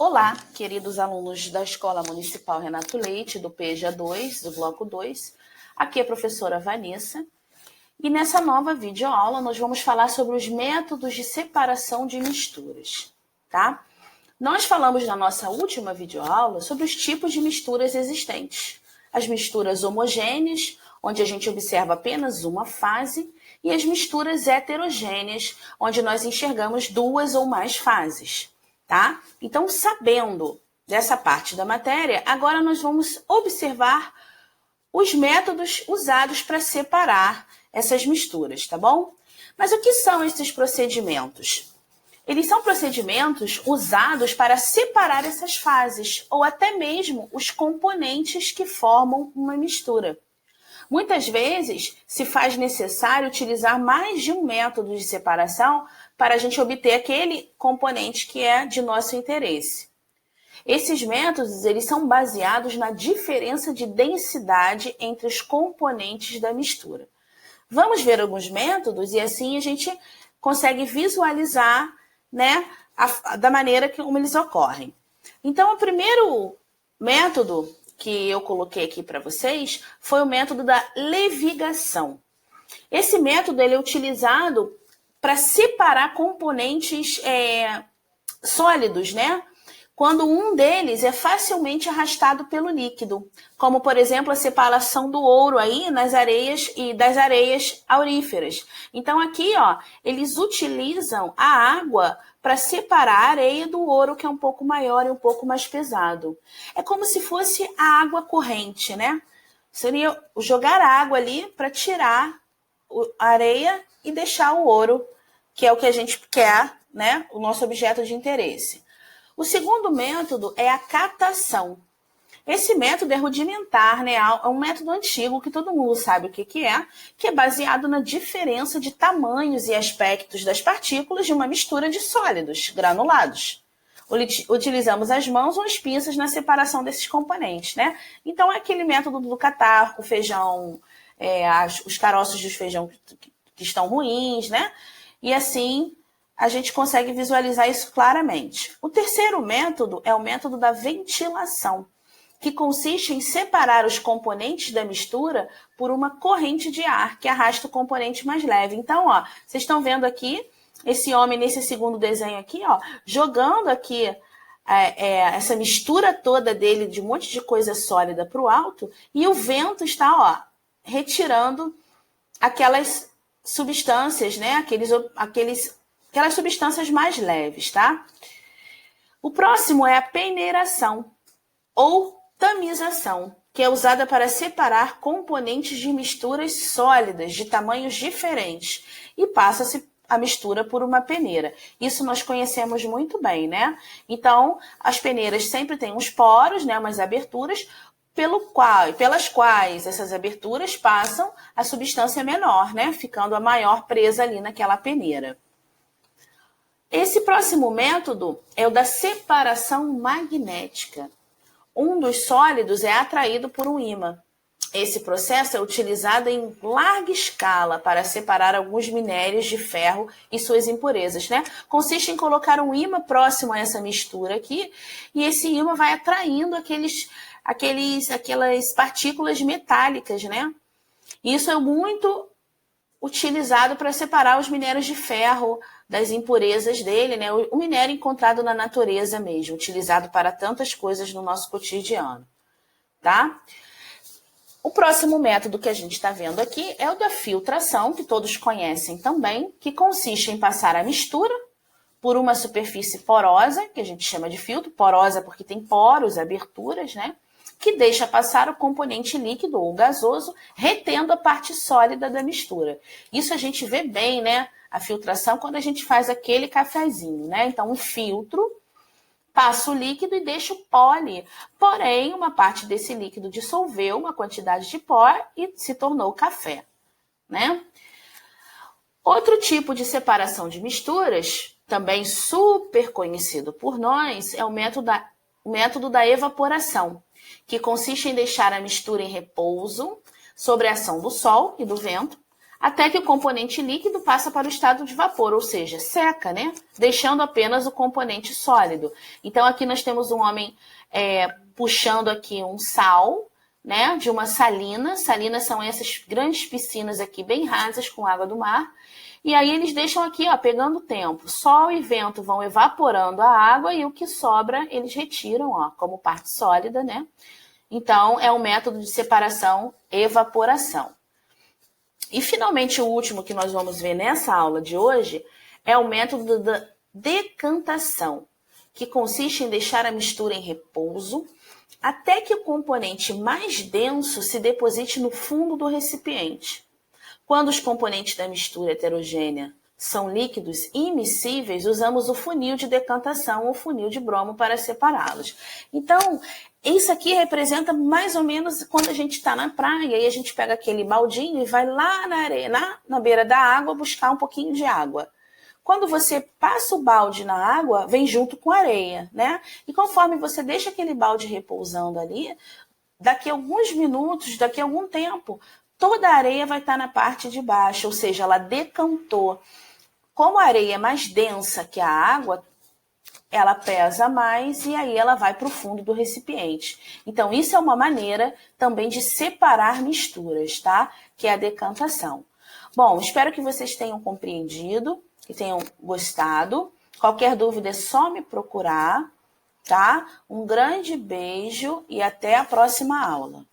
Olá, queridos alunos da Escola Municipal Renato Leite, do PEJA 2, do Bloco 2. Aqui é a professora Vanessa. E nessa nova videoaula nós vamos falar sobre os métodos de separação de misturas, tá? Nós falamos na nossa última videoaula sobre os tipos de misturas existentes. As misturas homogêneas, onde a gente observa apenas uma fase, e as misturas heterogêneas, onde nós enxergamos duas ou mais fases. Tá? Então, sabendo dessa parte da matéria, agora nós vamos observar os métodos usados para separar essas misturas, tá bom? Mas o que são esses procedimentos? Eles são procedimentos usados para separar essas fases, ou até mesmo os componentes que formam uma mistura. Muitas vezes se faz necessário utilizar mais de um método de separação para a gente obter aquele componente que é de nosso interesse. Esses métodos eles são baseados na diferença de densidade entre os componentes da mistura. Vamos ver alguns métodos e assim a gente consegue visualizar, né, da maneira como eles ocorrem. Então, o primeiro método que eu coloquei aqui para vocês foi o método da levigação. Esse método ele é utilizado para separar componentes sólidos, né? Quando um deles é facilmente arrastado pelo líquido, como, por exemplo, a separação do ouro aí nas areias e das areias auríferas. Então, aqui, ó, eles utilizam a água para separar a areia do ouro, que é um pouco maior e um pouco mais pesado. É como se fosse a água corrente, né? Seria jogar água ali para tirar a areia e deixar o ouro, que é o que a gente quer, né? O nosso objeto de interesse. O segundo método é a catação. Esse método é rudimentar, né? É um método antigo que todo mundo sabe o que é baseado na diferença de tamanhos e aspectos das partículas de uma mistura de sólidos granulados. Utilizamos as mãos ou as pinças na separação desses componentes, né? Então, é aquele método do catar, o feijão, os caroços de feijão que estão ruins, né? E assim a gente consegue visualizar isso claramente. O terceiro método é o método da ventilação, que consiste em separar os componentes da mistura por uma corrente de ar que arrasta o componente mais leve. Então, ó, vocês estão vendo aqui esse homem nesse segundo desenho aqui, ó, jogando aqui essa mistura toda dele de um monte de coisa sólida para o alto, e o vento está, ó, retirando aquelas substâncias, né? Aquelas substâncias mais leves, tá? O próximo é a peneiração ou tamização, que é usada para separar componentes de misturas sólidas de tamanhos diferentes e passa-se a mistura por uma peneira. Isso nós conhecemos muito bem, né? Então, as peneiras sempre têm uns poros, né, umas aberturas, pelas quais essas aberturas passam a substância menor, né, ficando a maior presa ali naquela peneira. Esse próximo método é o da separação magnética. Um dos sólidos é atraído por um ímã. Esse processo é utilizado em larga escala para separar alguns minérios de ferro e suas impurezas, né? Consiste em colocar um ímã próximo a essa mistura aqui, e esse ímã vai atraindo aquelas partículas metálicas, né? Isso é muito utilizado para separar os minérios de ferro das impurezas dele, né? O minério encontrado na natureza mesmo, utilizado para tantas coisas no nosso cotidiano, tá? O próximo método que a gente está vendo aqui é o da filtração, que todos conhecem também, que consiste em passar a mistura por uma superfície porosa, que a gente chama de filtro, porosa porque tem poros, aberturas, né? Que deixa passar o componente líquido ou gasoso, retendo a parte sólida da mistura. Isso a gente vê bem, né? A filtração quando a gente faz aquele cafezinho, né? Então, um filtro passa o líquido e deixa o pó ali. Porém, uma parte desse líquido dissolveu uma quantidade de pó e se tornou café, né? Outro tipo de separação de misturas, também super conhecido por nós, é o método da evaporação, que consiste em deixar a mistura em repouso sobre a ação do sol e do vento, até que o componente líquido passa para o estado de vapor, ou seja, seca, né? Deixando apenas o componente sólido. Então, aqui nós temos um homem puxando aqui um sal, né? De uma salina. Salinas são essas grandes piscinas aqui, bem rasas, com água do mar. E aí eles deixam aqui, ó, pegando tempo. Sol e vento vão evaporando a água e o que sobra eles retiram, ó, como parte sólida, né? Então, é um método de separação, evaporação. E, finalmente, o último que nós vamos ver nessa aula de hoje é o método da decantação, que consiste em deixar a mistura em repouso até que o componente mais denso se deposite no fundo do recipiente. Quando os componentes da mistura heterogênea são líquidos immiscíveis, usamos o funil de decantação ou funil de bromo para separá-los. Então, isso aqui representa mais ou menos quando a gente está na praia e a gente pega aquele baldinho e vai lá na areia, na beira da água, buscar um pouquinho de água. Quando você passa o balde na água, vem junto com a areia, né? E conforme você deixa aquele balde repousando ali, daqui a alguns minutos, daqui a algum tempo, toda a areia vai estar na parte de baixo, ou seja, ela decantou. Como a areia é mais densa que a água, ela pesa mais e aí ela vai para o fundo do recipiente. Então, isso é uma maneira também de separar misturas, tá? Que é a decantação. Bom, espero que vocês tenham compreendido, que tenham gostado. Qualquer dúvida é só me procurar, tá? Um grande beijo e até a próxima aula.